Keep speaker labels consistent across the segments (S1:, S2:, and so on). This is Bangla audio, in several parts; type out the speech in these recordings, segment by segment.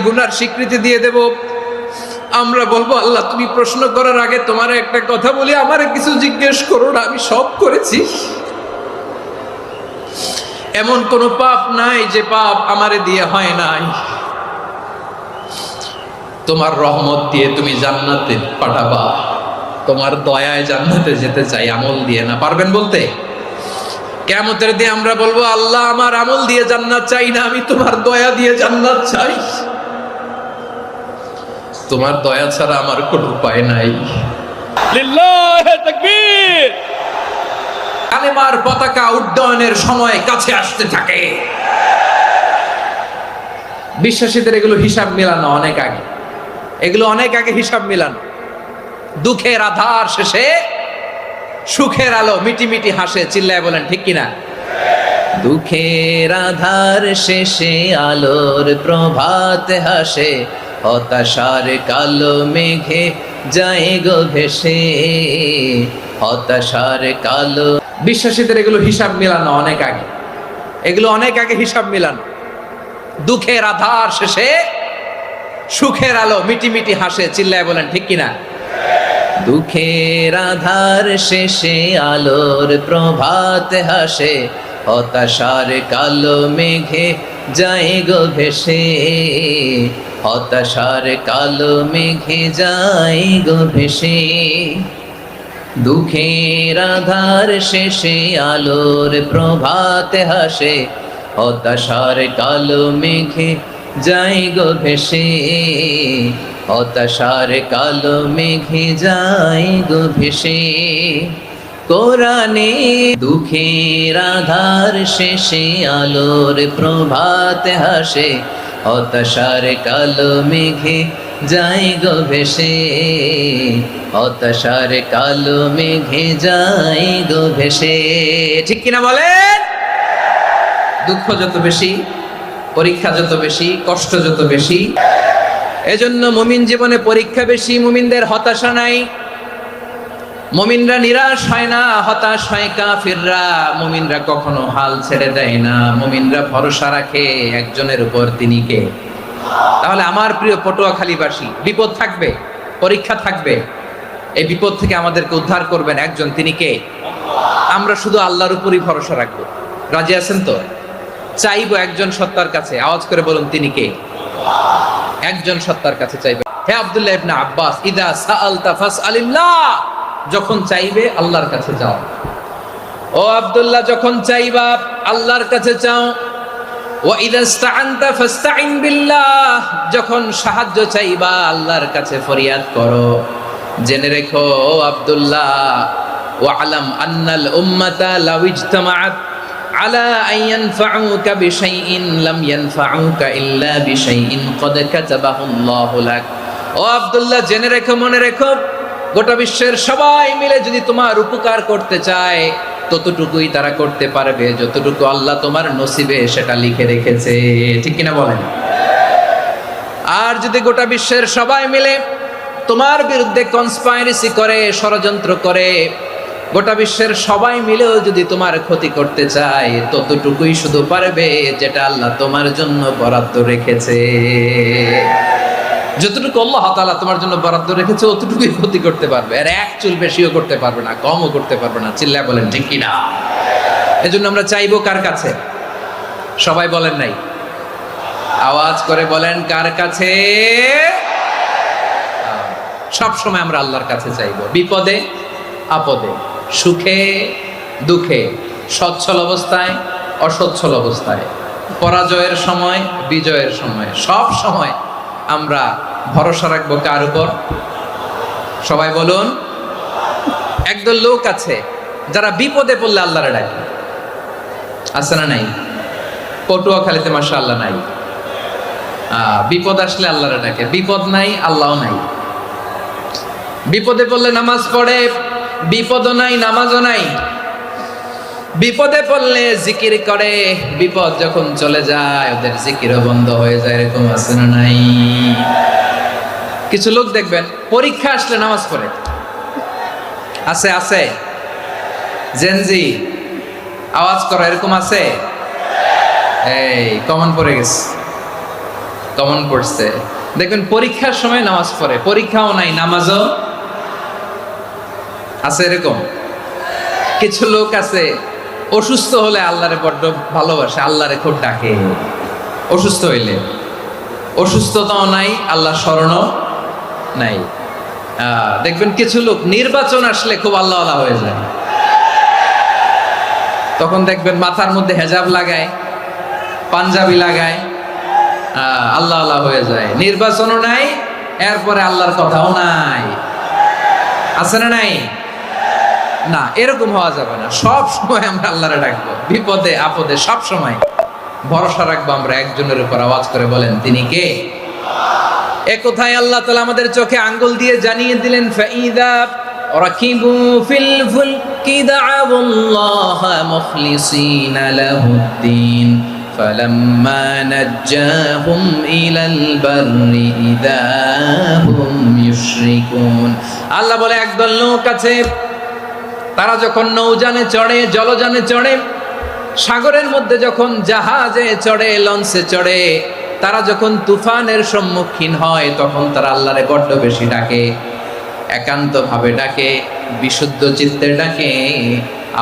S1: গুনার স্বীকৃতি দিয়ে দেব। আমরা বলবো আল্লাহ তুমি প্রশ্ন করার আগে তোমার একটা কথা বলি, আমারে কিছু জিজ্ঞেস করো না, আমি সব করেছি। এমন কোন পাপ নাই যে পাপ আমারে দিয়ে হয় নাই। তোমার রহমত দিয়ে তুমি জান্নাতে পাঠাবা, তোমার দয়ায় জান্নাতে যেতে চাই, আমল দিয়ে না। পারবেন বলতে? কিয়ামতের দিন আমরা বলবো আল্লাহ আমার আমল দিয়ে জান্নাত চাই না, আমি তোমার দয়া দিয়ে জান্নাত চাই। তোমার দয়া ছাড়া আমার কোনো উপায় নাই।
S2: লিল্লাহে তাকবীর।
S1: কালেমার পতাকা উড্ডয়নের সময় কাছে আসতে থাকে। বিশ্বাসীদের এগুলো হিসাব মিলানো অনেক আগে, এগুলো অনেক আগে হিসাব মিলানো। দুঃখের আধার শেষে সুখের আলো মিটি মিটি হাসে, চিল্লায় বলেন ঠিক কিনা? দুঃখের আধার শেষে আলোর প্রভাত হাসে, হতাশার কালো মেঘে যায় গো ভেসে, হতাশার কালো। বিশ্বাসীদের এগুলো হিসাব মিলানো অনেক আগে, এগুলো অনেক আগে হিসাব মিলানো। দুঃখের আধার শেষে সুখের আলো মিটি মিটি হাসে, চিল্লায় বলেন ঠিক কিনা? দুঃখের আধার শেষে আলোর প্রভাত হাসে, হতাশার কালো মেঘে যায় গো ভেসে, হতাশার কালো মেঘে যায় গো ভেসে। দুঃখের আধার শেষে আলোর প্রভাত হাসে, হতাশার কালো মেঘে যায় গো ভেসে, হতাশার কালো মেঘে যায় গো ভেসে। কোরআনে দুঃখের আধার শেষে আলোর প্রভাত হাসে, হতাশার কালো মেঘে যায় গো ভেসে, হতাশার কালো মেঘে যায় গো ভেসে। ঠিক কিনা বলেন? দুঃখ যত বেশি, পরীক্ষা যত বেশি, কষ্ট যত বেশি, এজন্য মুমিন জীবনে পরীক্ষা বেশি, মুমিনদের হতাশা নাই। মুমিনরা নিরাশ হয় না, হতাশ হয় কাফিররা। মুমিনরা কখনো হাল ছেড়ে দেয় না, মুমিনরা ভরসা রাখে একজনের উপর, তিনি কে? তাহলে আমার প্রিয় পটুয়াখালীবাসী, বিপদ থাকবে, পরীক্ষা থাকবে, এই বিপদ থেকে আমাদেরকে উদ্ধার করবেন একজন, তিনি কে? আমরা শুধু আল্লাহর উপরই ভরসা রাখবো। রাজি আছেন তো? চাইবো একজন সত্তার কাছে, আওয়াজ করে বলুন তিনি কে? একজন সত্তার কাছে চাইবে। হে আব্দুল্লাহ ইবনে আব্বাস, ইদা সাআলতা ফাসআলিল্লাহ, যখন চাইবে আল্লাহর কাছে যাও। ও আব্দুল্লাহ, যখন চাইবা আল্লাহর কাছে চাও। ওয়া ইদা ইসতাআনতা ফাসতাইন বিল্লাহ, যখন সাহায্য চাইবা আল্লাহর কাছে ফরিয়াদ করো। জেনে রেখো ও আব্দুল্লাহ, ওয়া'লাম আন্নাল উম্মাতা লাউ ইজতামাআত আলা আন ইয়ানফাউকা বিশাইইন লাম ইয়ানফাউকা ইল্লা বিশাইইন ক্বাদ কাতাবাহু আল্লাহু লাক। ও আব্দুল্লাহ, জেনে রেখো, মনে রেখো, গোটা বিশ্বের সবাই মিলে যদি তোমার উপকার করতে চায় ততটুকুই তারা করতে পারবে যতটুকু আল্লাহ তোমার নসিবে সেটা লিখে রেখেছে। ঠিক কিনা বলেন? আর যদি গোটা বিশ্বের সবাই মিলে তোমার বিরুদ্ধে কনস্পাইরেসি করে, ষড়যন্ত্র করে, গোটা বিশ্বের সবাই মিলেও যদি তোমার ক্ষতি করতে চায় ততটুকুই শুধু পারবে যেটা আল্লাহ তোমার জন্য বরাদ্দ রেখেছে। যতটুকু আল্লাহ তাআলা তোমার জন্য বরাদ্দ রেখেছে অতটুকুই ক্ষতি করতে পারবে, আর এক চুল বেশিও করতে পারবে না, কমও করতে পারবে না। চিল্লায় বলেন ঠিক কিনা? এজন্য আমরা চাইবো কার কাছে? সবাই বলেন নাই, আওয়াজ করে বলেন কার কাছে? সব সময় আমরা আল্লাহর কাছে চাইবো, বিপদে আপদে, সুখে দুঃখে, সচ্ছল অবস্থায় অসচ্ছল অবস্থায়, পরাজয়ের সময় বিজয়ের সময়, সব সময় আমরা ভরসা রাখবো কার উপর? সবাই বলুন। একদল লোক আছে যারা বিপদে পড়লে আল্লাহরে ডাকে, আছে না নাই? পটুয়াখালীতে মাশাআল্লাহ নাই। বিপদ আসলে আল্লাহরে ডাকে, বিপদ নাই আল্লাহও নাই। বিপদে পড়লে নামাজ পড়ে, বিপদও নাই নামাজও নাই। বিপদে পড়লে জিকির করে, বিপদ যখন চলে যায় ওদের জিকিরও বন্ধ হয়ে যায়। এরকম আছে না নাই? কিছু লোক দেখবেন পরীক্ষা আসলে নামাজ পড়ে, আছে আছে? জেনজি আওয়াজ করো, এরকম আছে? এই কমন পড়ে গেছে। কমন পড়ছে। দেখবেন পরীক্ষার সময় নামাজ পড়ে, পরীক্ষাও নাই নামাজও আছে। এরকম কিছু লোক আছে অসুস্থ হলে আল্লাহরে বড্ড ভালোবাসে, আল্লাহরে খুব ডাকে। অসুস্থ হইলে অসুস্থতাও নাই, আল্লাহ স্মরণও নাই। দেখবেন কিছু লোক নির্বাচন আসলে খুব আল্লাহওয়ালা হয়ে যায়। তখন দেখবেন মাথার মধ্যে হেজাব লাগায়, পাঞ্জাবি লাগায়, আল্লাহওয়ালা হয়ে যায়। নির্বাচনও নাই, এরপরে আল্লাহর কথাও নাই। আছে না নাই? না, এরকম হওয়া যাবে না। সব সময় আমরা আল্লাহরে ডাকবো, বিপদে আপদে সব সময় ভরসা রাখবো আমরা একজনের উপর। আওয়াজ করে বলেন, তিনি কে? এ কোথায় আল্লাহ তাআলা আমাদের চোখে আঙ্গুল দিয়ে জানিয়ে দিলেন, ফাইদা রাকিবু ফিল ফুলকি দা'আবুল্লাহ মুখলিসিনা লাহুদ্দিন ফালাম্মা নাজ্জাহুম ইলাল বাররি ইযা হুম ইউশরিকুন। আল্লাহ বলে, একদল লোক আছে, তারা যখন নৌযানে চড়ে, জলযানে চড়ে, সাগরের মধ্যে যখন জাহাজে চড়ে, লঞ্চে চড়ে, তারা যখন তুফানের সম্মুখীন হয়, তখন তারা আল্লাহরে বড্ড বেশি ডাকে, একান্তভাবে ডাকে, বিশুদ্ধ চিত্তে ডাকে।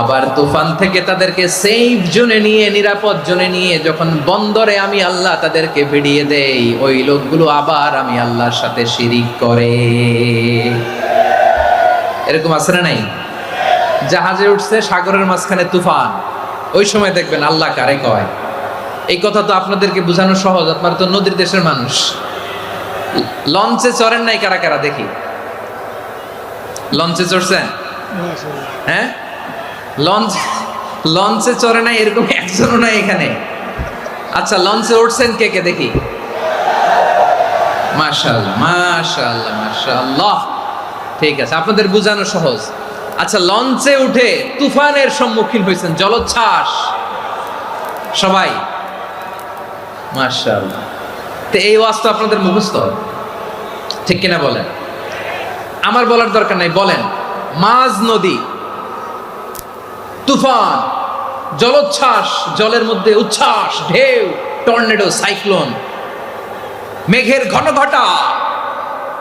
S1: আবার তুফান থেকে তাদেরকে সেফ জোনে নিয়ে, নিরাপদ জোনে নিয়ে যখন বন্দরে আমি আল্লাহ তাদেরকে ভিড়িয়ে দেই, ওই লোকগুলো আবার আমি আল্লাহর সাথে শিরিক করে। এরকম আছে না নাই? জাহাজে উঠছে, সাগরের মাঝখানে তুফান, ওই সময় দেখবেন আল্লাহ কারে কয়। এই কথা তো আপনাদেরকে বোঝানো সহজ, আপনারা তো নদীর দেশের মানুষ। লঞ্চে চড়েন নাই কারা কারা? দেখি, লঞ্চে চড়ছেন? হ্যাঁ, লঞ্চে চড়ে নাই এরকম একজনও নাই এখানে। আচ্ছা, লঞ্চে উঠছেন কে কে? দেখি। মাশাআল্লাহ, মাশাআল্লাহ, মাশাআল্লাহ। ঠিক আছে, আপনাদের বোঝানো সহজ। আচ্ছা, লঞ্চে উঠে তুফানের সম্মুখীন হয়েছেন, জলোচ্ছ্বাস, সবাই? মাশাআল্লাহ। তো এই ওয়াজ তো আপনাদের মুখস্থ, ঠিক কিনা বলেন? আমার বলার দরকার নাই, বলেন। মাঝ নদী, তুফান, জলোচ্ছ্বাস, জলের মধ্যে উচ্ছ্বাস, ঢেউ, টর্নেডো, সাইক্লোন, মেঘের ঘনঘটা,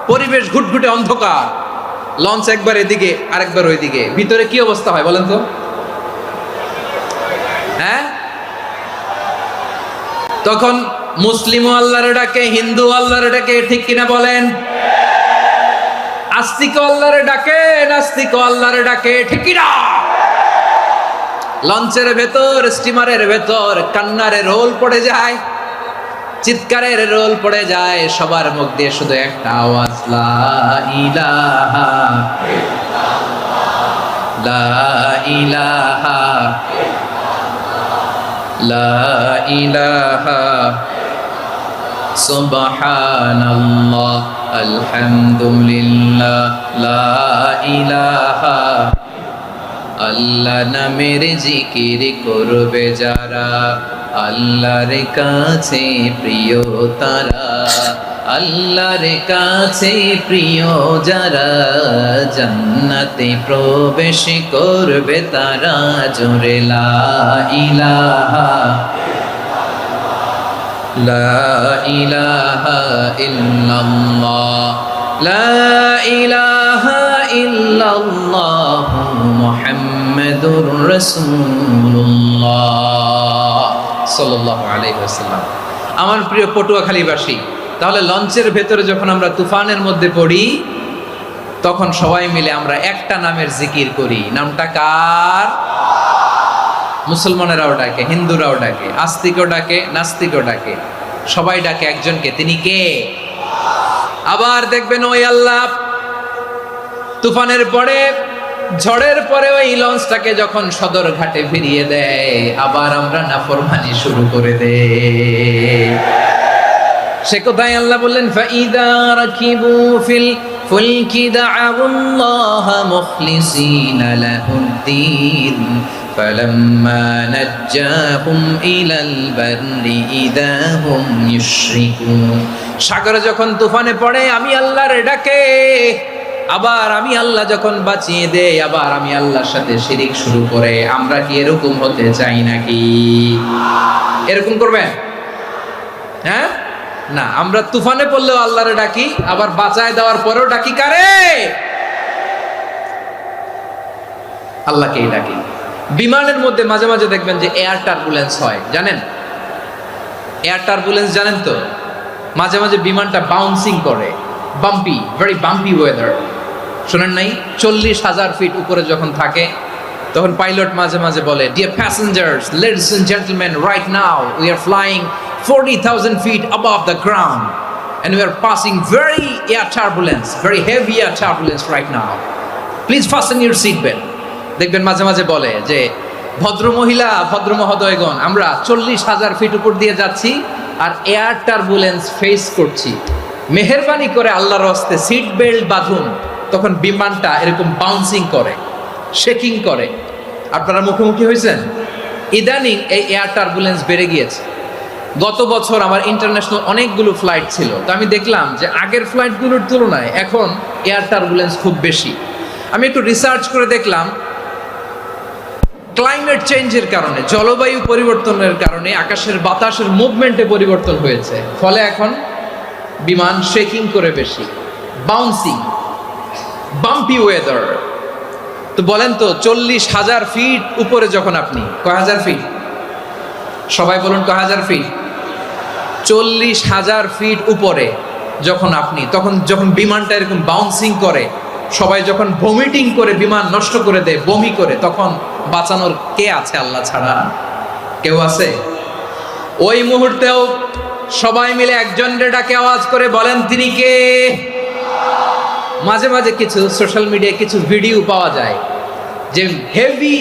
S1: পরিবেশ ঘুটঘুটে অন্ধকার, লঞ্চ একবার এদিকে আরেকবার ওইদিকে, ভিতরে কি অবস্থা হয় বলেন তো? হ্যাঁ, তখন মুসলিমও আল্লাহরে ডাকে, হিন্দু আল্লাহরে ডাকে, ঠিক কিনা বলেন? আস্তিক আল্লাহরে ডাকে, নাস্তিক আল্লাহরে ডাকে, ঠিক কিনা? লঞ্চের ভেতর, স্টিমারের ভেতর কান্নারে রোল পড়ে যায়, চিৎকারের রোল পড়ে যায়, সবার মুখ দিয়ে শুধু একটা আওয়াজ, লা ইলাহা ইল্লাল্লাহ, লা ইলাহা ইল্লাল্লাহ, লা ইলাহা সুবহানাল্লাহ, আলহামদুলিল্লাহ, লা ইলাহা। আল্লাহ নামের জিকির করবে যারা, আল্লাহর কাছে প্রিয় তারা, আল্লাহর কাছে প্রিয় যারা, জান্নাতে প্রবেশ করবে তারা, জোরে লা ইলাহা লা ইলাহা ইল্লাল্লাহ, লা ইলাহা ইল্লাল্লাহ মুহাম্মাদুর রাসূলুল্লাহ সাল্লাল্লাহু আলাইহি ওয়াসাল্লাম। আমার প্রিয় পটুয়াখালীবাসী, তাহলে লঞ্চের ভেতরে যখন আমরা তুফানের মধ্যে পড়ি, তখন সবাই মিলে আমরা একটা নামের জিকির করি। নামটা কার? মুসলমানেরাও ডাকে, হিন্দুরাও ডাকে, আস্তিকও ডাকে, নাস্তিকও ডাকে, সবাই ডাকে একজনকে, তিনি কে? আবার দেখবেন ওই আল্লাহ তুফানের পরে, ঝড়ের পরে ওই লঞ্চটাকে যখন সদর ঘাটে ফিরিয়ে দেয়, আবার আমরা নাফরমানি শুরু করে দেই। সে কোথায় আল্লাহ বললেন, ফাইদা রাকিবু ফিল ফুলকি দা'আবুল্লাহ মুখলিসিনা লাহুদ্দিন ফালাম্মা নাজ্জাহুম ইলাল বাররি ইযা হুম ইউশরিকুন। সাগরে যখন তুফানে পড়ে আমি আল্লাহর ডাকে, আবার আমি আল্লাহ যখন বাঁচিয়ে দেই, আবার আমি আল্লাহর সাথে শিরিক শুরু করে। আমরা কি এরকম হতে চাই নাকি? এরকম করবেন? হ্যাঁ, না, আমরা তুফানে পড়লেও আল্লাহরে ডাকি, আবার বাঁচায় দেওয়ার পরেও ডাকি কারে? আল্লাহকেই ডাকি। বিমানের মধ্যে মাঝে মাঝে দেখবেন যে এয়ার টার্বুলেন্স হয়, জানেন? এয়ার টার্বুলেন্স জানেন তো? মাঝে মাঝে বিমানটা বাউন্সিং করে, বাম্পি, ভেরি বাম্পি ওয়েদার। শোনেন নাই? 40,000 ফিট উপরে যখন থাকে তখন পাইলট মাঝে মাঝে বলে, dear passengers, ladies and gentleman, right now we are flying 40,000 feet above the ground and we are passing very air turbulence, very heavy air turbulence right now. Please fasten your seat belt. দেখবেন মাঝে মাঝে বলে যে, ভদ্র মহিলা, ভদ্র মহোদয়গণ, আমরা 40,000 ফিট উপর দিয়ে যাচ্ছি আর এয়ার টার্বুলেন্স ফেস করছি, মেহেরবানি করে আল্লাহর হস্তে সিট বেল্ট বাঁধুন। তখন বিমানটা এরকম বাউন্সিং করে, শেকিং করে। আপনারা মুখোমুখি হয়েছেন? ইদানিং এই এয়ার টার্বুলেন্স বেড়ে গিয়েছে। গত বছর আমার ইন্টারন্যাশনাল অনেকগুলো ফ্লাইট ছিল, তো আমি দেখলাম যে আগের ফ্লাইটগুলোর তুলনায় এখন এয়ার টার্বুলেন্স খুব বেশি। আমি একটু রিসার্চ করে দেখলাম, ক্লাইমেট চেঞ্জের কারণে, জলবায়ু পরিবর্তনের কারণে আকাশের বাতাসের মুভমেন্টে পরিবর্তন হয়েছে, ফলে এখন বিমান শেকিং করে বেশি, বাউন্সিং, বাম্পি ওয়েদার। তো বলেন তো, 40,000 ফিট উপরে যখন আপনি, কয় হাজার ফিট? সবাই বলুন কয় হাজার ফিট? 40,000 ফিট উপরে যখন আপনি, তখন যখন বিমানটা এরকম বাউন্সিং করে, সবাই যখন ভমিটিং করে বিমান নষ্ট করে দেয়, বমি করে, তখন বাঁচানোর কে আছে আল্লাহ ছাড়া? কেউ আছে? ওই মুহূর্তেও সবাই মিলে একজনের ডাকে আওয়াজ করে বলেন, তিনি কে? মাঝে মাঝে কিছু সোশ্যাল মিডিয়ায় কিছু ভিডিও পাওয়া যায় যে হেভি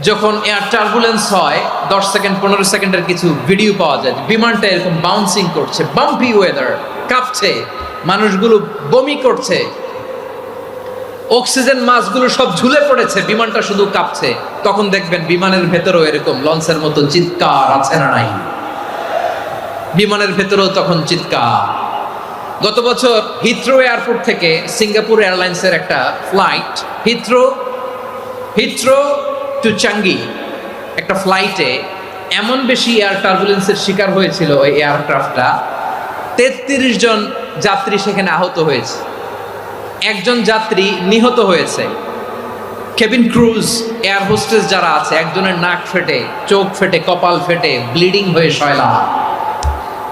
S1: যখন এয়ার টার্বুলেন্স হয়, 10 সেকেন্ড 15 সেকেন্ডের কিছু ভিডিও পাওয়া যায়, বিমানটা এরকম বাউন্সিং করছে, বাম্পি ওয়েদার, কাঁপছে, মানুষগুলো বমি করছে, অক্সিজেন মাস্কগুলো সব ঝুলে পড়েছে, বিমানটা শুধু কাঁপছে। তখন দেখবেন বিমানের ভেতরেও এরকম লঞ্চের মতো চিৎকার আছে না নাই? বিমানের ভেতরেও তখন চিৎকার। গত বছর হিথ্রো এয়ারপোর্ট থেকে সিঙ্গাপুর এয়ারলাইন্সের একটা ফ্লাইট, হিথ্রো টু চাঙ্গি, একটা ফ্লাইটে এমন বেশি এয়ার টার্বুলেন্সের শিকার হয়েছিল ওই এয়ারক্রাফটটা, 33 জন যাত্রী সেখানে আহত হয়েছে, একজন যাত্রী নিহত হয়েছে। কেবিন ক্রুজ, এয়ার হোস্টেস যারা আছে, একজনের নাক ফেটে, চোখ ফেটে, কপাল ফেটে, ব্লিডিং হয়ে শয়লা।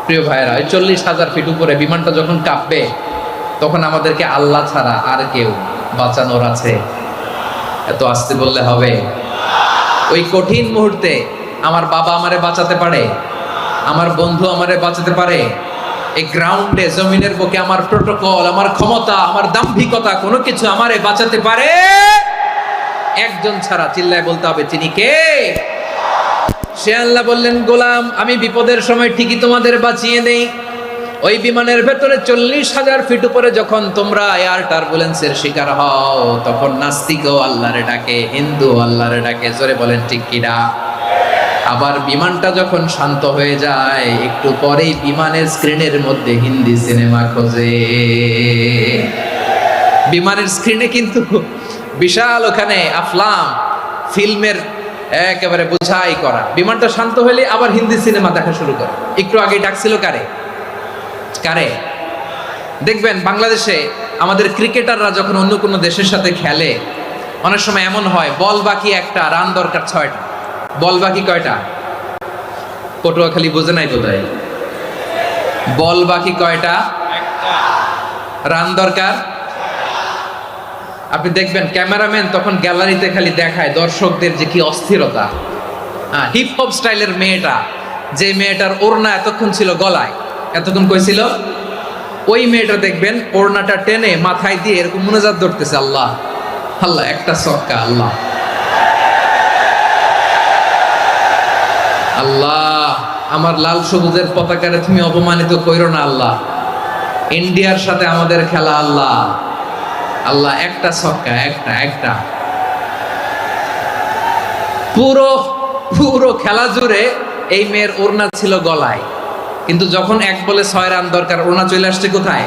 S1: প্রিয় ভাইয়েরা, ওই 40,000 ফিট উপরে বিমানটা যখন কাঁপবে, তখন আমাদেরকে আল্লাহ ছাড়া আর কেউ বাঁচানোর আছে? এত আস্তে বললে হবে? ওই কঠিন মুহূর্তে আমার বাবা আমারে বাঁচাতে পারে, আমার বন্ধু আমারে বাঁচাতে পারে। এই গ্রাউন্ডে, জমিনের বুকে আমার প্রোটোকল, আমার ক্ষমতা, আমার দাম্ভিকতা, কোনো কিছু আমারে বাঁচাতে পারে একজন ছাড়া। চিল্লায় বলতে হবে, তিনি কে? সে আল্লাহ বললেন, গোলাম, আমি বিপদের সময় ঠিকই তোমাদের বাঁচিয়ে দেই। ওই বিমানের ভেতরে 40,000 ফিট উপরে যখন তোমরা এয়ার টার্বুলেন্সের শিকার হও, তখন নাস্তিকও আল্লাহরে ডাকে, হিন্দু আল্লাহরে ডাকে। জোরে বলেন ঠিক কিনা? আবার বিমানটা যখন শান্ত হয়ে যায়, একটু পরেই বিমানের স্ক্রিনের মধ্যে হিন্দি সিনেমা খোঁজে। বিমানের স্ক্রিনে কিন্তু বিশাল ওখানে আফলাম ফিল্মের একেবারে বোঝাই করা। বিমানটা শান্ত হলে আবার হিন্দি সিনেমা দেখা শুরু করে। একটু আগে ডাকছিল কারে? দেখবেন বাংলাদেশে আমাদের ক্রিকেটাররা যখন অন্য কোনো দেশের সাথে খেলে, অনেক সময় এমন হয়, বল বাকি একটা, রান দরকার 6টা। বল বাকি কয়টা? পটুয়াখালী বোঝে নাই বোধহয়। বল বাকি কয়টা? রান দরকার। আপনি দেখবেন ক্যামেরাম্যান তখন গ্যালারিতে খালি দেখায় দর্শকদের যে কি অস্থিরতা। হিপ হপ স্টাইলের মেয়েটা, যে মেয়েটার ওড়না এতক্ষণ ছিল গলায়, এতক্ষণ কইছিল, ওই মেয়েটা দেখবেন ওড়নাটা টেনে মাথায় দিয়ে এরকম মুনাজাত ধরতেছে, আল্লাহ আল্লাহ, একটা সক্কা, আল্লাহ আল্লাহ, আমার লাল সবুজের পতাকারে তুমি অপমানিত কইরো না আল্লাহ, ইন্ডিয়ার সাথে আমাদের খেলা আল্লাহ আল্লাহ, একটা ছক্কা, একটা। পুরো খেলা জুড়ে এই মেয়ের ওড়না ছিল গলায়, কিন্তু যখন 1 বলে 6 রান দরকার, ওড়না চলে আসছে কোথায়?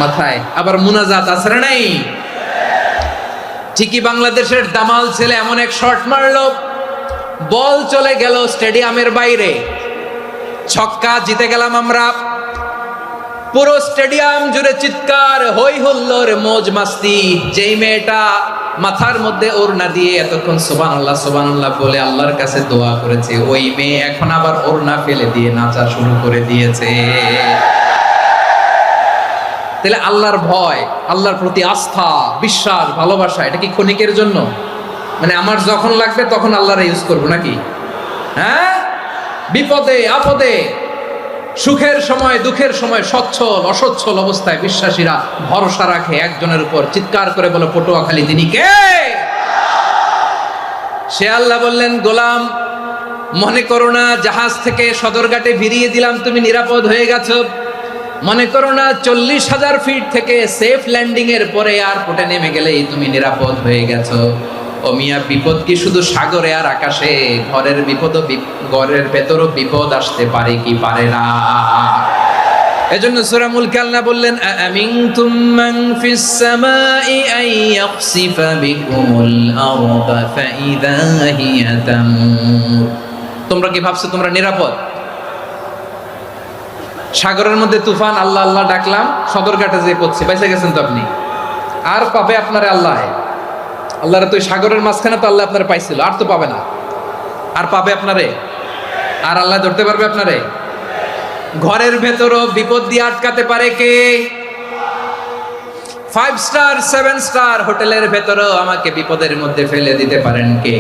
S1: মাথায়। আবার মুনাজাত আছে না নাই? ঠিকই বাংলাদেশের দামাল ছেলে এমন এক শট মারলো, বল চলে গেল স্টেডিয়ামের বাইরে। ছক্কা জিতে গেলাম আমরা। পুরো স্টেডিয়াম জুড়ে চিৎকার, হই হুল্লোড়, মৌজ মাস্তি। যেই মেয়েটা মাথার মধ্যে ওড়না দিয়ে এতক্ষণ সুবহানাল্লাহ সুবহানাল্লাহ বলে আল্লাহর কাছে দোয়া করেছে, ওই মেয়ে এখন আবার ওড়না ফেলে দিয়ে নাচা শুরু করে দিয়েছে। তাহলে আল্লাহর ভয়, আল্লাহর প্রতি আস্থা, বিশ্বাস, ভালোবাসা, এটা কি ক্ষণিকের জন্য? মানে আমার যখন লাগবে তখন আল্লাহরে ইউজ করবো নাকি? হ্যাঁ, বিপদে আপদে, সুখের সময় দুঃখের সময়, সচ্ছল অসচ্ছল অবস্থায় বিশ্বাসীরা ভরসা রাখে একজনের উপর। চিৎকার করে বলে পটুয়াখালী, তিনি কে? সে আল্লাহ বললেন, গোলাম মনে করো না জাহাজ থেকে সদরঘাটে ভিড়িয়ে দিলাম, তুমি নিরাপদ হয়ে গেছো। মনে করো না 40,000 ফিট থেকে সেফ ল্যান্ডিং এর পরে এয়ারপোর্টে নেমে গেলেই তুমি নিরাপদ হয়ে গেছো। ও মিয়া, বিপদ কি শুধু সাগরে আর আকাশে? ঘরের বিপদও, ঘরের ভেতরও বিপদ আসতে পারে কি পারে না? এজন্য সূরা মুলক আল্লাহ বললেন, আমিনতুম মান ফিস সামাই আন ইয়াখসিফা বিকুমুল আরদা ফাইযা হিয়া তামুর। তোমরা কি ভাবছো তোমরা নিরাপদ? সাগরের মধ্যে তুফান, আল্লাহ আল্লাহ ডাকলাম, সদরঘাটে যেয়ে পড়ছে, বেঁচে গেছেন তো আপনি। আর পাবে আপনারে আল্লাহ? আল্লাহরে তো সাগরের মাঝখানে তো আল্লাহ আপনারে পাইছিল, আর তো পাবে না। আর পাবে আপনারে? আর আল্লাহ ধরতে পারবে আপনারে? ঘরের ভেতরও বিপদ দিয়ে আটকাতে পারে কে? 5 স্টার 7 স্টার হোটেলের ভেতরও আমাকে বিপদের মধ্যে ফেলে দিতে পারেন কে?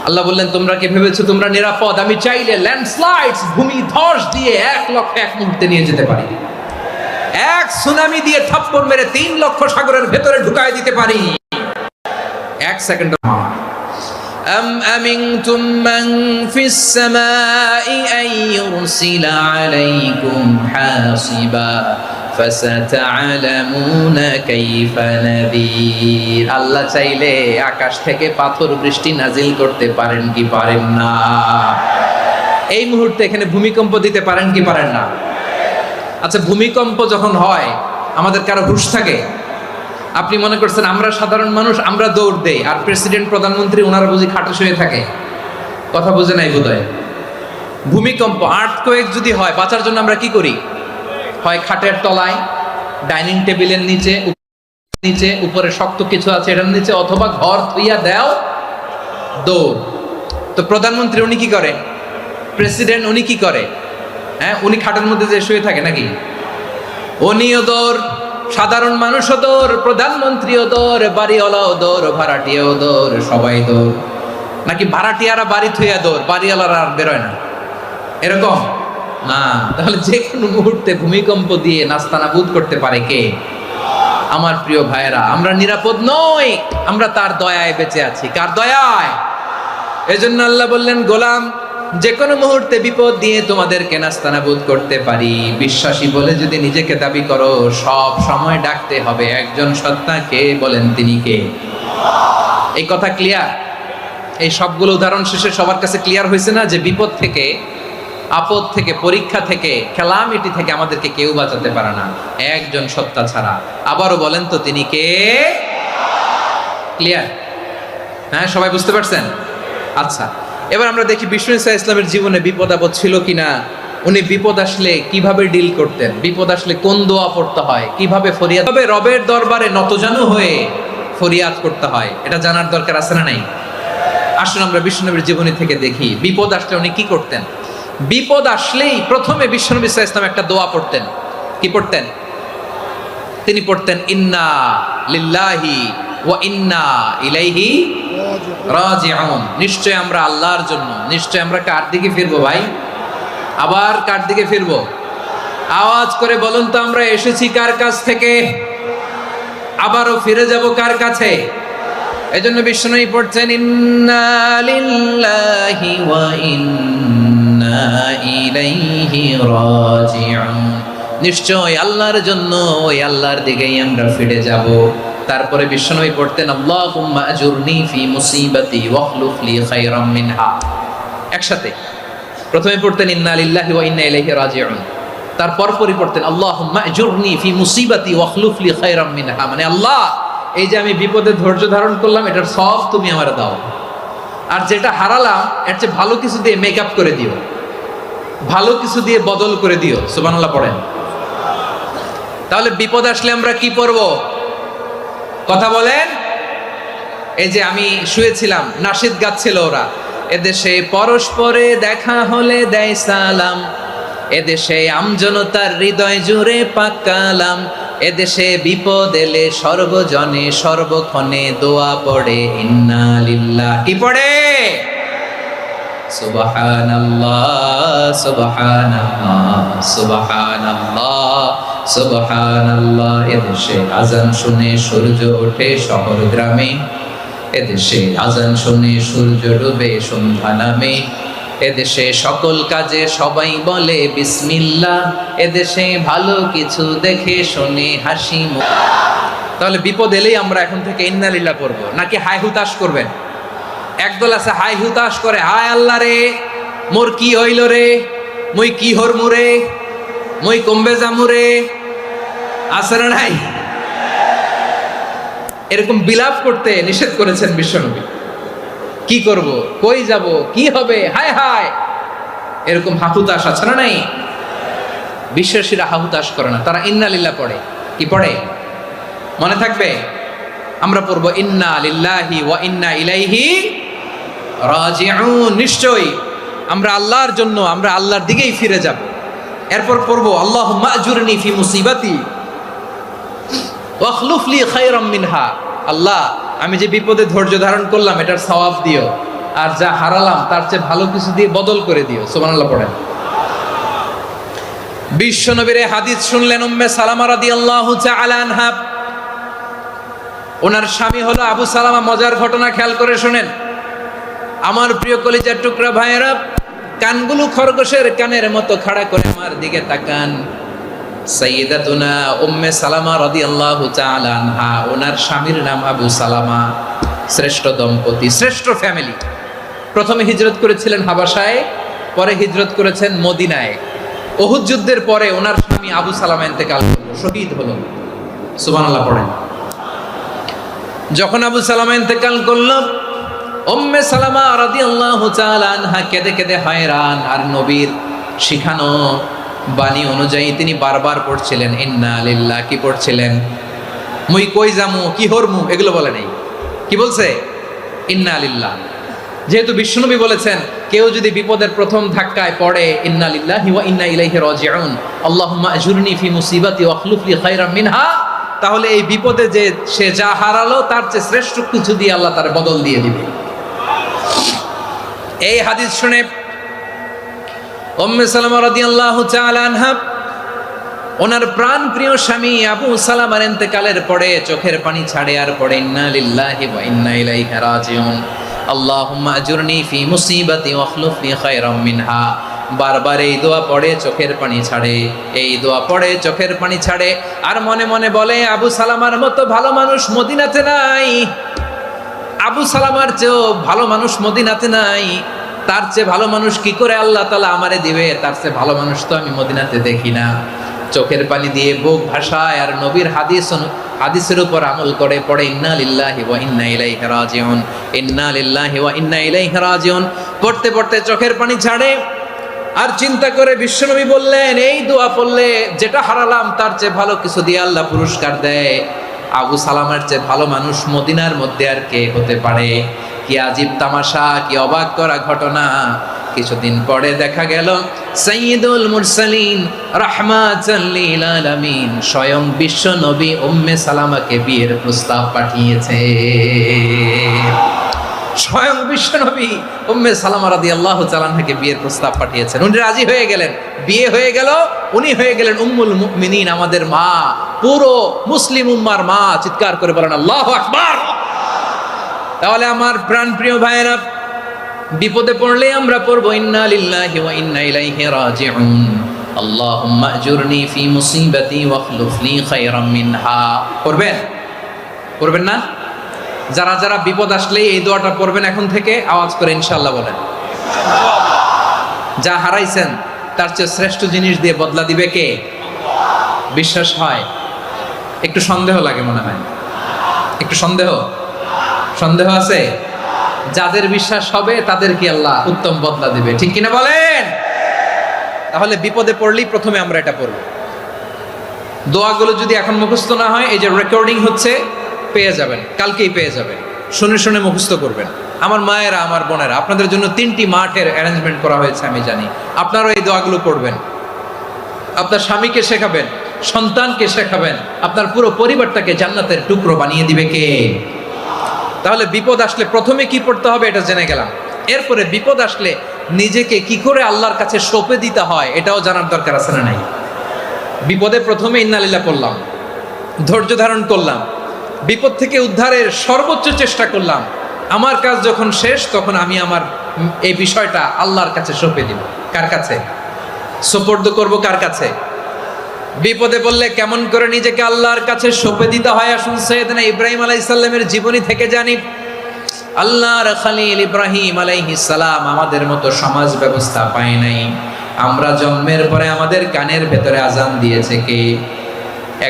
S1: আল্লাহ বললেন, তোমরা কি ভেবেছো তোমরা নিরাপদ? আমি চাইলে ল্যান্ডস্লাইডস, ভূমি ধস দিয়ে 1 লক্ষ এক মুহূর্তে নিয়ে যেতে পারি। এক সুনামি দিয়ে থাপ্পড় মেরে 3 লক্ষ সাগরের ভেতরে ঢুকায় দিতে পারি 1 সেকেন্ড। أم أمنتم من في السماء أن يرسل عليكم حاصبا فستعلمون كيف نذير। আল্লাহ চাইলে আকাশ থেকে পাথর বৃষ্টি নাজিল করতে পারেন কি পারেন না? এই মুহূর্তে এখানে ভূমিকম্প দিতে পারেন কি পারেন না? আচ্ছা, ভূমিকম্প যখন হয় আমাদের কারো হুঁশ থাকে? আপনি মনে করছেন আমরা সাধারণ মানুষ, আমরা দৌড় দেই, আর প্রেসিডেন্ট প্রধানমন্ত্রী ওনারা বুঝি খাটে শুয়ে থাকে? কথা বুঝে নাই বোধহয়। ভূমিকম্প, আর্থকোয়েক যদি হয়, বাঁচার জন্য আমরা কি করি? হয় খাটের তলায়, ডাইনিং টেবিলের নিচে, নিচে উপরে শক্ত কিছু আছে এটার নিচে, অথবা ঘর থুইয়া দেও, দৌড়। তো প্রধানমন্ত্রী উনি কি করে? প্রেসিডেন্ট উনি কি করে? হ্যাঁ, উনি খাটের মধ্যে যে শুয়ে থাকে নাকি? উনিও দৌড়, সাধারণ মানুষও দৌড়, প্রধানমন্ত্রীও দৌড়, বাড়িওয়ালাও দৌড়, ভাড়াটিয়াও দৌড়, সবাই দৌড়। নাকি ভাড়াটিয়ারা বাড়ি থুইয়া দৌড়, বাড়িওয়ালারা আর বেরোয় না? এরকম না। তাহলে যে কোনো মুহূর্তে ভূমিকম্প দিয়ে নাস্তানাবুদ করতে পারে কে? আমার প্রিয় ভাইয়েরা, আমরা নিরাপদ নই, আমরা তার দয়ায় বেঁচে আছি। কার দয়ায়? এজন্য আল্লাহ বললেন, গোলাম যে কোনো মুহূর্তে বিপদ দিয়ে তোমাদেরকে নাস্তানাবুদ করতে পারি। বিশ্বাসী বলে যদি নিজেকে দাবি করো, সব সময় ডাকতে হবে একজন সত্তা, কে? বলেন তিনি কে? এই কথা ক্লিয়ার? এই সবগুলো উদাহরণ শেষে সবার কাছে ক্লিয়ার হয়েছে না যে বিপদ থেকে, আপদ থেকে, পরীক্ষা থেকে, ক্যালামিটি থেকে আমাদেরকে কেউ বাঁচাতে পারে না একজন সত্তা ছাড়া। আবারও বলেন তো তিনি কে? ক্লিয়ার? হ্যাঁ, সবাই বুঝতে পারছেন? আচ্ছা, এবার আমরা দেখি বিষ্ণু ঈসা ইসলামের জীবনে বিপদ আপদ ছিল কিনা। উনি বিপদ আসলে কিভাবে ডিল করতেন, বিপদ আসলে কোন দোয়া পড়তে হয়, কিভাবে ফরিয়াদ, তবে রবের দরবারে নতজানু হয়ে ফরিয়াদ করতে হয়, এটা জানার দরকার আছে না নাই? আসুন আমরা বিষ্ণুনবীর জীবনী থেকে দেখি বিপদ আসলে উনি কি করতেন। বিপদ আসলেই প্রথমে বিষ্ণু ঈসা ইসলাম একটা দোয়া পড়তেন। কি পড়তেন? তিনি পড়তেন, ইন্না লিল্লাহি ওয়া ইন্না ইলাইহি রাজিউন। নিশ্চয় আমরা আল্লাহর জন্য, নিশ্চয় আমরা কার দিকে ফিরবো ভাই? আবার কার দিকে ফিরবো? আওয়াজ করে বলুন তো, আমরা এসেছি কার কাছ থেকে, আবারও ফিরে যাব কার কাছে? এজন্য বিষ্ণুই পড়ছেন, ইন্না লিল্লাহি ওয়া ইন্না ইলাইহি রাজিউন। নিশ্চয় আল্লাহর জন্য, ওই আল্লাহর দিকেই আমরা ফিরে যাব। তারপরে বিষ্ণুই পড়তেন, আল্লাহুম্মা আজুরনি ফি মুসিবাতি ওয়াখলুফ লি খায়রাম মিনহা। একসাথে প্রথমে পড়তেন ইন্না লিল্লাহি ওয়া ইন্না ইলাইহি রাজিউন, তারপর পড়তেন আল্লাহুম্মা আজুরনি ফি মুসিবাতি ওয়াখলুফ লি খায়রাম মিনহা। মানে আল্লাহ, এই যে আমি বিপদে ধৈর্য ধারণ করলাম, এটার সব তুমি আমারে দাও, আর যেটা হারালাম এর চেয়ে ভালো কিছু দিয়ে মেকআপ করে দিও। ভালো কিছু দিয়ে বদল করে দিও। সুবহানাল্লাহ পড়েন। তাহলে বিপদ আসলে আমরা কি করব? কথা বলেন। এই যে আমি শুয়েছিলাম, নাশিদ গাচ্ছিল ওরা, এদেশে পরস্পরে দেখা হলে দেয় সালাম, এদেশে আমজনতার হৃদয় জুড়ে পাকালাম, এদেশে বিপদ এলে সর্বজনে সর্বক্ষণে দোয়া পড়ে ইন্না লিল্লাহ। কি পড়ে? সুবহানাল্লাহ সুবহানাল্লাহ সুবহানাল্লাহ সুবহানাল্লাহ। এদেশে আজান শুনে সূর্য ওঠে শহর গ্রামে, এদেশে আজান শুনে সূর্য ডুবে সন্ধ্যা নামে, এদেশে সকল কাজে সবাই বলে বিসমিল্লাহ, এদেশে ভালো কিছু দেখে শুনে হাসি মুখ। তাহলে বিপদ এলেই আমরা এখন থেকে ইন্না লিল্লাহ পড়ব, নাকি হাই হুতাশ করবেন? একদল আছে হাই হুতাশ করে, হায় আল্লাহ রে মোর কি হইল রে, মুই কি হরমু রে, মুই কমবে জামু রে, আছে না নাই? এরকম বিলাপ করতে নিষেধ করেছেন বিশ্বনবী। কি করব, কই যাব, কি হবে, হায় হায়, এরকম হাহুতাশ আছে না নাই? বিশ্বাসীরা হাহুতাশ করে না, তারা ইন্না লিল্লাহ পড়ে। কি পড়ে মনে থাকবে? আমরা পড়বো ইন্না লিল্লাহি ওয়া ইন্না ইলাইহি রাজিউন। নিশ্চয়ই আমরা আল্লাহর জন্য, আমরা আল্লাহর দিকেই ফিরে যাব। এরপর পড়বো আল্লাহুম্মা আজুরনি ফি মুসিবাতি ওয়াখলুফ লি খায়রাম মিনহা। আল্লাহ, আমি যে বিপদে ধৈর্য ধারণ করলাম এটার সওয়াব দিও, আর যা হারালাম তার চেয়ে ভালো কিছু দিয়ে বদল করে দিও। সুবহানাল্লাহ পড়েন। বিশ্বনবীর হাদিস শুনলেন উম্মে সালামা রাদিয়াল্লাহু তাআলা আনহা। ওনার স্বামী হলো আবু সালামা। মজার ঘটনা খেয়াল করে শুনেন আমার প্রিয় কলিজার টুকরা ভাইয়েরা। কানগুলো খরগোশের কানের মতো খাড়া করে আমার দিকে তাকান। সাইয়্যিদাতুনা উম্মে সালামা রাদিয়াল্লাহু তাআলা আনহা, ওনার স্বামীর নাম আবু সালামা। শ্রেষ্ঠ দম্পতি, শ্রেষ্ঠ ফ্যামিলি। প্রথমে হিজরত করেছিলেন হাবাসায়, পরে হিজরত করেছেন মদিনায়। উহুদ যুদ্ধের পরে ওনার স্বামী আবু সালামা ইন্তেকাল করলো, শহীদ হলো। সুবহানাল্লাহ পড়েন। যখন আবু সালামা ইন্তেকাল করলো, উম্মে সালামা রাদিয়াল্লাহু তাআলা আনহা কেঁদে কেঁদে হয়রান। আর নবীর শিখানো বাণী অনুযায়ী তিনি বারবার পড়ছিলেন ইন্না লিল্লাহ। কি পড়ছিলেন? মুই কই যামু, কি হরমু, এগুলো বলে নাই। কি বলছে? ইন্না লিল্লাহ। যেহেতু বিশ্বনবী বলেছেন কেউ যদি বিপদের প্রথম ধাক্কায় পড়ে ইন্না লিল্লাহি ওয়া ইন্না ইলাইহি রাজিউন, আল্লাহুম্মা আজুরনি ফি মুসিবাতি ওয়াখলুফ লি খায়রাম মিনহা, তাহলে এই বিপদে যে সে যা হারালো তার চেয়ে শ্রেষ্ঠ কিছু দিয়ে আল্লাহ তার বদল দিয়ে দিবে। এই হাদিস শুনে উম্মে সালামা রাদিয়াল্লাহু তাআলা আনহা ওনার প্রাণ প্রিয় স্বামী আবু সালামার ইন্তেকালের পরে চোখের পানি ছাড়ে আর পড়ে ইন্না লিল্লাহি ওয়া ইন্না ইলাইহি রাজিউন, আল্লাহুম্মা আজুরনি ফি মুসিবাতি ওয়াখলুফ লি খায়রাম মিনহা। বারবার এই দোয়া পড়ে চোখের পানি ছাড়ে, এই দোয়া পড়ে চোখের পানি ছাড়ে, আর মনে মনে বলে আবু সালামার মতো ভালো মানুষ মদিনাতে নাই, আবু সালামার চেয়েও ভালো মানুষ মদিনাতে নাই, তার চেয়ে ভালো মানুষ কি করে আল্লাহ তাআলা আমারে দিবে, তার চেয়ে ভালো মানুষ তো আমি মদিনাতে দেখি না। চোখের পানি দিয়ে বুক ভাসায় আর নবীর হাদিসের উপর আমল করে পড়ে ইন্না লিল্লাহি ওয়া ইন্না ইলাইহি রাজিউন, ইন্না লিল্লাহি ওয়া ইন্না ইলাইহি রাজিউন। পড়তে পড়তে চোখের পানি ছাড়ে আর চিন্তা করে বিশ্বনবী বললেন এই দোয়া পড়লে যেটা হারালাম তার চেয়ে ভালো কিছু দিয়ে আল্লাহ পুরস্কার দেয়। আবু সালামার চেয়ে ভালো মানুষ মদিনার মধ্যে আর কে হতে পারে? কি আজীব তামাশা, কি অবাক করা ঘটনা। কিছুদিন পরে দেখা গেল সাইয়্যিদুল মুরসালিন রাহমাতাল লিল আলামিন স্বয়ং বিশ্ব নবী উম্মে সালামাকে বিয়ের প্রস্তাব পাঠিয়েছে। স্বয়ং বিশ্ব নবী উম্মে সালামা রাদিয়াল্লাহু তাআলা আনহাকে বিয়ের প্রস্তাব পাঠিয়েছেন। উনি রাজি হয়ে গেলেন, বিয়ে হয়ে গেল, উনি হয়ে গেলেন উম্মুল মুমিনিন, আমাদের মা, পুরো মুসলিম উম্মার মা। চিৎকার করে বলেন আল্লাহু আকবার। তাহলে আমার প্রাণ প্রিয় ভাইয়েরা, বিপদে পড়লে আমরা পড়বো ইন্না লিল্লাহি ওয়া ইন্না ইলাইহি রাজিউন, আল্লাহুম্মা আজুরনি ফি মুসিবাতি ওয়াখলুফ লি খায়রাম মিনহা। পড়বেন? পড়বেন না? যারা যারা বিপদ আসলে এই দোয়াটা পড়বেন এখন থেকে আওয়াজ করে ইনশাআল্লাহ বলেন। যা হারাইছেন তার চেয়ে শ্রেষ্ঠ জিনিস দিয়ে বদলা দিবে কে? বিশ্বাস হয়? একটু সন্দেহ লাগে মনে হয়, একটু সন্দেহ আছে? যাদের বিশ্বাস হবে তাদের কি আল্লাহ উত্তম বদলা দিবে, ঠিক কিনা বলেন? তাহলে বিপদে পড়লেই প্রথমে আমরা এটা পড়ব। দোয়াগুলো যদি এখন মুখস্থ না হয়, এই যে রেকর্ডিং হচ্ছে, পেয়ে যাবেন, কালকেই পেয়ে যাবেন। শুনে শুনে মুখস্থ করবেন। আমার মায়েরা, আমার বোনেরা, আপনাদের জন্য 3টি মাঠের অ্যারেঞ্জমেন্ট করা হয়েছে, আমি জানি। আপনারাও এই দোয়াগুলো পড়বেন, আপনার স্বামীকে শেখাবেন, সন্তানকে শেখাবেন, আপনার পুরো পরিবারটাকে জান্নাতের টুকরো বানিয়ে দিবে কে? তাহলে বিপদ আসলে প্রথমে কি পড়তে হবে এটা জেনে গেলাম। এরপরে বিপদ আসলে নিজেকে কি করে আল্লাহর কাছে সঁপে দিতে হয় এটাও জানার দরকার আছে না নাই? বিপদে প্রথমে ইন্নালিল্লাহ পড়লাম, ধৈর্য ধারণ করলাম, বিপদ থেকে উদ্ধারের সর্বোচ্চ চেষ্টা করলাম। আমার কাজ যখন শেষ, তখন আমি আমার এই বিষয়টা আল্লাহর কাছে সঁপে দিব। কার কাছে সোপর্দ করব? কার কাছে? বিপদে বললে কেমন করে নিজেকে আল্লাহর কাছে সঁপে দিতে হয়, আসুন সাইয়েদনা ইব্রাহিম আলাইহিস সালামের জীবনী থেকে জানি। আল্লাহর খলিল ইব্রাহিম আলাইহিস সালাম আমাদের মতো সমাজ ব্যবস্থা পায় নাই। আমরা জন্মের পরে আমাদের কানের ভেতরে আজান দিয়েছে কে?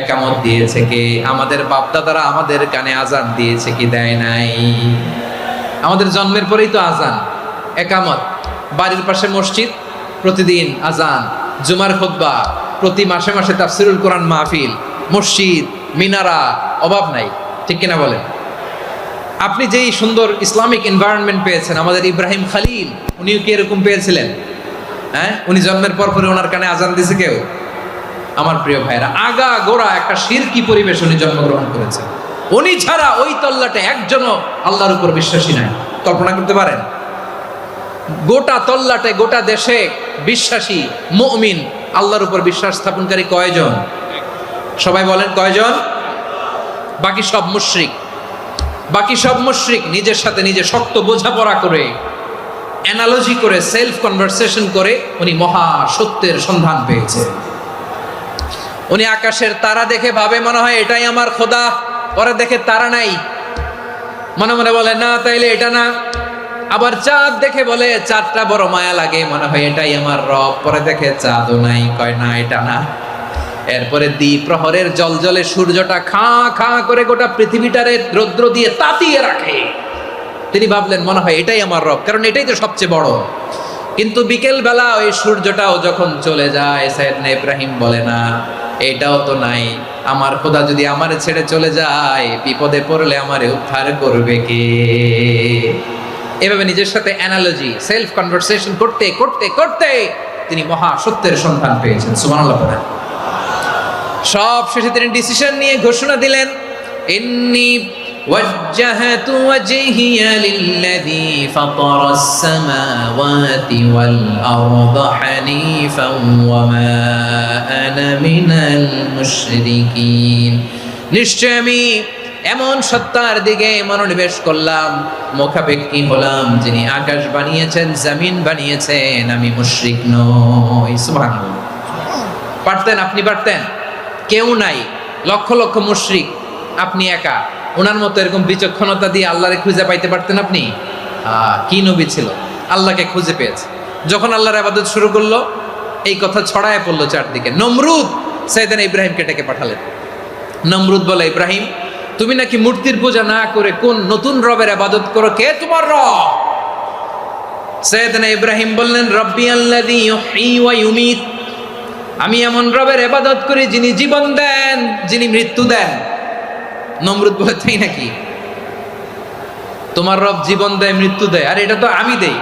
S1: একামত দিয়েছে কে? আমাদের বাপদাদারা আমাদের কানে আজান দিয়েছে কি? দেয় নাই। আমাদের জন্মের পরেই তো আজান, একামত, বাড়ির পাশে মসজিদ, প্রতিদিন আজান, জুমার খুতবা, প্রতি মাসে মাসে তাফসিরুল কোরআন মাহফিল, মসজিদ, মিনারা, অভাব নাই। ঠিক কিনা বলেন? আপনি যেই সুন্দর ইসলামিক এনভায়রনমেন্ট পেয়েছেন, আমাদের ইব্রাহিম খলিল, উনিও কি এরকম পেয়েছিলেন? হ্যাঁ, উনি জন্মের পর পরে ওনার কানে আজান দিয়েছে কেউ? আমার প্রিয় ভাইরা, আগা গোড়া একটা শিরকি পরিবেশ উনি জন্মগ্রহণ করেছেন। উনি ছাড়া ওই তল্লাটে একজনও আল্লাহর উপর বিশ্বাসী নাই। কল্পনা করতে পারেন? গোটা তল্লাটে, গোটা দেশে বিশ্বাসী মুমিন, আল্লাহর উপর বিশ্বাস স্থাপনকারী কয়জন? সবাই বলেন কয়জন? বাকি সব মুশরিক। বাকি সব মুশরিক নিজের সাথে নিজে শক্ত বোঝাপড়া করে, অ্যানালজি করে, সেলফ কনভারসেশন করে উনি মহা সত্যের সন্ধান পেয়েছে। উনি আকাশের তারা দেখে ভাবে মনে হয় এটাই আমার খোদা, পরে দেখে তারা নাই, মনে মনে বলে না তাইলে এটা না। আবার চাঁদ দেখে বলে চাঁদটা বড় মায়া লাগে, মনে হয় এটাই আমার রব, পরে দেখে চাঁদও নাই, কয় না এটা না। এরপরে দ্বীপ প্রহরের জলজলে সূর্যটা খাঁ খাঁ করে গোটা পৃথিবীটারে রৌদ্র দিয়ে তাতিয়ে রাখে। তিনি ভাবলেন মনে হয় এটাই আমার রব, কারণ এটাই তো সবচেয়ে বড়। কিন্তু বিকেল বেলা ওই সূর্যটাও যখন চলে যায়, সাইয়েদনা ইব্রাহিম বলে না এটাও তো নাই, আমার খোদা যদি আমারে ছেড়ে চলে যায়, বিপদে পড়লে আমারে উদ্ধার করবে কে? এভাবে নিজের সাথে অ্যানালজি, সেলফ কনভারসেশন করতে করতে করতে তিনি মহা সত্যের সন্ধান পেয়েছেন। সুবহানাল্লাহ পড়েন। সব শেষে তিনি ডিসিশন নিয়ে ঘোষণা দিলেন, ইন্নী ওয়াজ্জাহাতু ওয়াজহিয়া লিল্লাযী ফাতারাস সামাওয়াতি ওয়াল আরদা হানিফান ওয়া মা আনা মিনাল মুশরিকিন। নিশ্চয় আমি এমন সত্তার দিকে মনোনিবেশ করলাম, মুখাপেক্ষী হলাম, যিনি আকাশ বানিয়েছেন, জমিন বানিয়েছেন, আমি মুশরিক নই। সুবহানাল্লাহ। পারতেন? আপনি পারতেন? কেউ নাই, লক্ষ লক্ষ মুশরিক, আপনি একা। ওনার মতো এরকম বিচক্ষণতা দিয়ে আল্লাহরে খুঁজে পাইতে পারতেন আপনি? কি নবী ছিল, আল্লাহকে খুঁজে পেয়েছে। যখন আল্লাহর ইবাদত শুরু করলো, এই কথা ছড়ায় পড়লো চারদিকে। নমরুদ সাইয়েদনা ইব্রাহিমকে ডেকে পাঠালেন। নমরুদ বলে, ইব্রাহিম তুমি নাকি মূর্তির পূজা না করে কোন নতুন রবের ইবাদত করো, কে তোমার রব? সাইয়েদনা ইব্রাহিম বললেন, রব্বি আল্লাযী ইউহয়ী ওয়া ইউমীত, আমি এমন রবের ইবাদত করি যিনি জীবন দেন, যিনি মৃত্যু দেন। নমরুদ বলে, তাই নাকি? তোমার রব জীবন দেয়, মৃত্যু দেয়, আর এটা তো আমি দেই,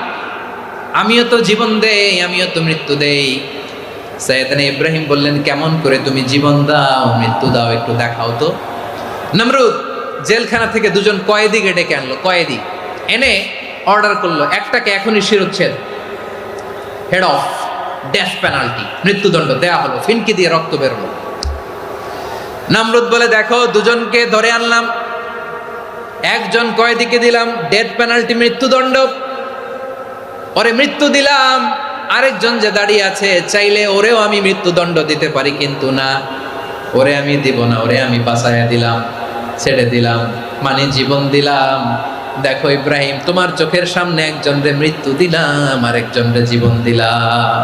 S1: আমিও তো জীবন দেই, আমিও তো মৃত্যু দেই। সাইয়েদনা ইব্রাহিম বললেন, কেমন করে তুমি জীবন দাও, মৃত্যু দাও, একটু দেখাও তো। নমরুদ জেলখানা থেকে দুজন কয়েদিকে ডেকে আনলো। কয়েদি এনে অর্ডার করলো, একটাকে এখনই শিরোচ্ছেদ, হেড অফ, ডেথ পেনাল্টি, মৃত্যুদণ্ড দেয়া হলো, ফিনকি দিয়ে রক্ত বেরোলো। নমরুদ বলে, দেখো দুজনকে ধরে আনলাম, একজন কয়েদিকে দিলাম ডেথ পেনাল্টি, মৃত্যুদণ্ড, ওরে মৃত্যু দিলাম। আরেকজন যে দাঁড়িয়ে আছে, চাইলে ওরেও আমি মৃত্যুদণ্ড দিতে পারি, কিন্তু না, ওরে আমি দিব না, ওরে আমি বাঁচাইয়া দিলাম, ছেড়ে দিলাম, মানে জীবন দিলাম। দেখো ইব্রাহিম, তোমার চোখের সামনে একজনরে মৃত্যু দিলাম, আরেকজনরে জীবন দিলাম।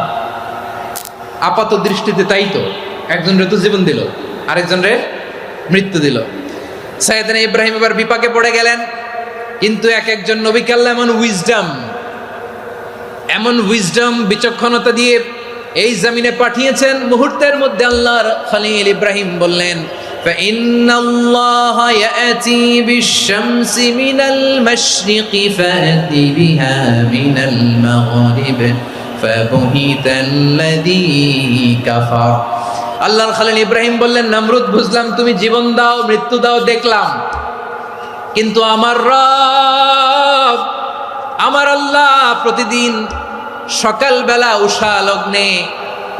S1: আপাত দৃষ্টিতে তাই তো, একজনরে তো জীবন দিল, আরেকজনরে মৃত্যু দিল। সাইয়েদনা ইব্রাহিম এবার বিপাকে পড়ে গেলেন। কিন্তু এক একজন নবীকে আল্লাহ এমন উইজডম, বিচক্ষণতা দিয়ে এই জমিনে পাঠিয়েছেন, মুহূর্তের মধ্যে আল্লাহর খলিল ইব্রাহিম বললেন, فإن الله يأتي بالشمس من المشرق فأت بها من المغرب فبهت الذي كفر। আল্লাহর খলিল ইব্রাহিম বললেন, নমরুদ বুঝলাম তুমি জীবন দাও, মৃত্যু দাও, দেখলাম, কিন্তু আমার রব, আমার আল্লাহ প্রতিদিন সকালবেলা উষা লগ্নে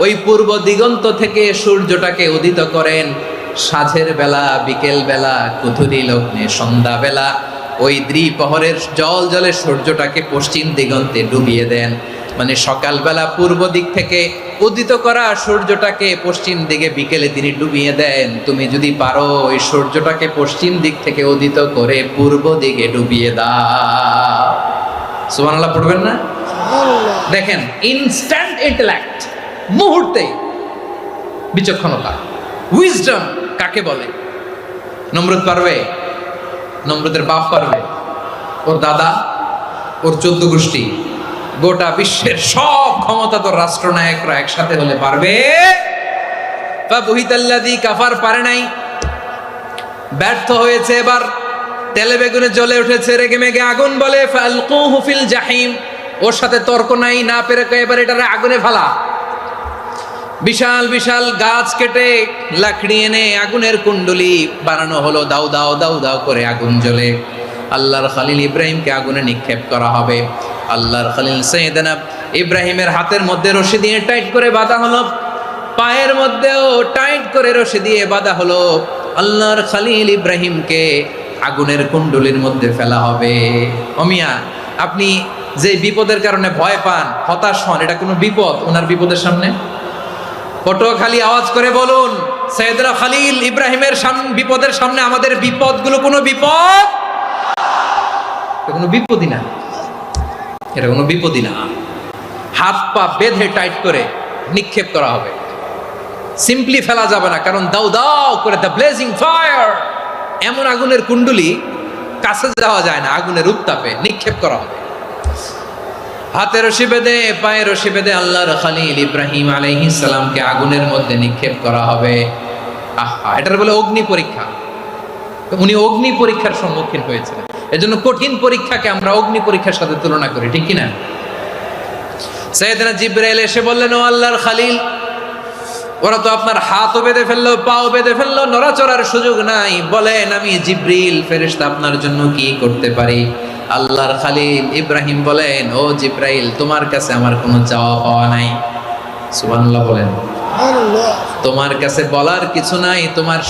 S1: ওই পূর্ব দিগন্ত থেকে সূর্যটাকে উদিত করেন, সাঁঝের বেলা, বিকেল বেলা, কুথুরি লগ্নে, সন্ধ্যা বেলা ওই দ্বিপ্রহরের জল জলে সূর্যটাকে পশ্চিম দিগন্তে ডুবিয়ে দেন। মানে সকালবেলা পূর্ব দিক থেকে উদিত করা সূর্যটাকে পশ্চিম দিকে বিকেলে তিনি ডুবিয়ে দেন। তুমি যদি পারো ওই সূর্যটাকে পশ্চিম দিক থেকে উদিত করে পূর্ব দিকে ডুবিয়ে দাও। সুবহানাল্লাহ পড়বেন না? দেখেন, ইনস্ট্যান্ট ইন্টেলেক্ট, মুহূর্তে বিচক্ষণতা, উইজডম কাকে বলে? নমরুদ পারবে? নমরুদের বাপ পারবে? ওর দাদা, ওর 14 গোষ্ঠী, গোটা বিশ্বের সব ক্ষমতাধর রাষ্ট্রনায়করা একসাথে হলে পারবে? ফাবুহিতাল্লাযী কাফার পারে নাই, ব্যর্থ হয়েছে। এবার তেলে বেগুনে জ্বলে উঠেছে, রেগে মেগে আগুন বলে ফালকুহু ফিল জাহিম। ওর সাথে তর্ক নাই, না পেরে এবার এটারে আগুনে ফেলা। বিশাল বিশাল গাছ কেটে লাকড়ি এনে আগুনের কুণ্ডলি বানানো হলো, দাও দাও দাও দাও করে আগুন জ্বলে। আল্লাহর খলিল ইব্রাহিমকে আগুনে নিক্ষেপ করা হবে। আল্লাহর খলিল সাইয়েদনা ইব্রাহিমের হাতের মধ্যে রশি দিয়ে টাইট করে বাঁধা হলো, পায়ের মধ্যেও টাইট করে রশি দিয়ে বাঁধা হলো। আল্লাহর খলিল ইব্রাহিমকে আগুনের কুণ্ডলির মধ্যে ফেলা হবে। অমিয়া, আপনি যে বিপদের কারণে ভয় পান, হতাশ হন, এটা কোনো বিপদ ওনার বিপদের সামনে? পটুয়াখালী আওয়াজ করে বলুন, সাইয়েদনা খলিল ইব্রাহিমের বিপদের সামনে আমাদের বিপদগুলো কোনো বিপদ? এটা কোনো বিপদই না, এটা কোনো বিপদই না। হাত পা বেঁধে টাইট করে নিক্ষেপ করা হবে, সিম্পলি ফেলা যাবে না, কারণ দাও দাও করে দ্য ব্লেজিং ফায়ার, এমন আগুনের কুণ্ডলি কাছে যাওয়া যায় না, আগুনের উত্তাপে নিক্ষেপ করা হবে। হাতে রশি বেঁধে, পায়ে রশি বেঁধে আল্লাহর খলিল ইব্রাহিম আলাইহিস সালামকে আগুনের মধ্যে নিক্ষেপ করা হবে। আহা, এটার বলে অগ্নি পরীক্ষা। উনি অগ্নি পরীক্ষার সম্মুখীন হয়েছিলেন। এজন্য কঠিন পরীক্ষাকে আমরা অগ্নি পরীক্ষার সাথে তুলনা করি, ঠিক কি না? সাইয়েদনা জিবরাইল এসে বললেন, ও আল্লাহর খলিল, ওরা তো আপনার হাতও বেঁধে ফেললো, পাও বেঁধে ফেললো, নড়াচড়ার সুযোগ নাই, বলেন আমি জিবরিল ফেরেশতা আপনার জন্য কি করতে পারি? আল্লাহর খলিল ইব্রাহিম বলেন, ও জিবরাইল, তোমার কাছে আমার কোনো চাওয়া পাওয়া নাই। সুবহানাল্লাহ বলেন। তোমার কাছে বলার কিছু নাই, তোমার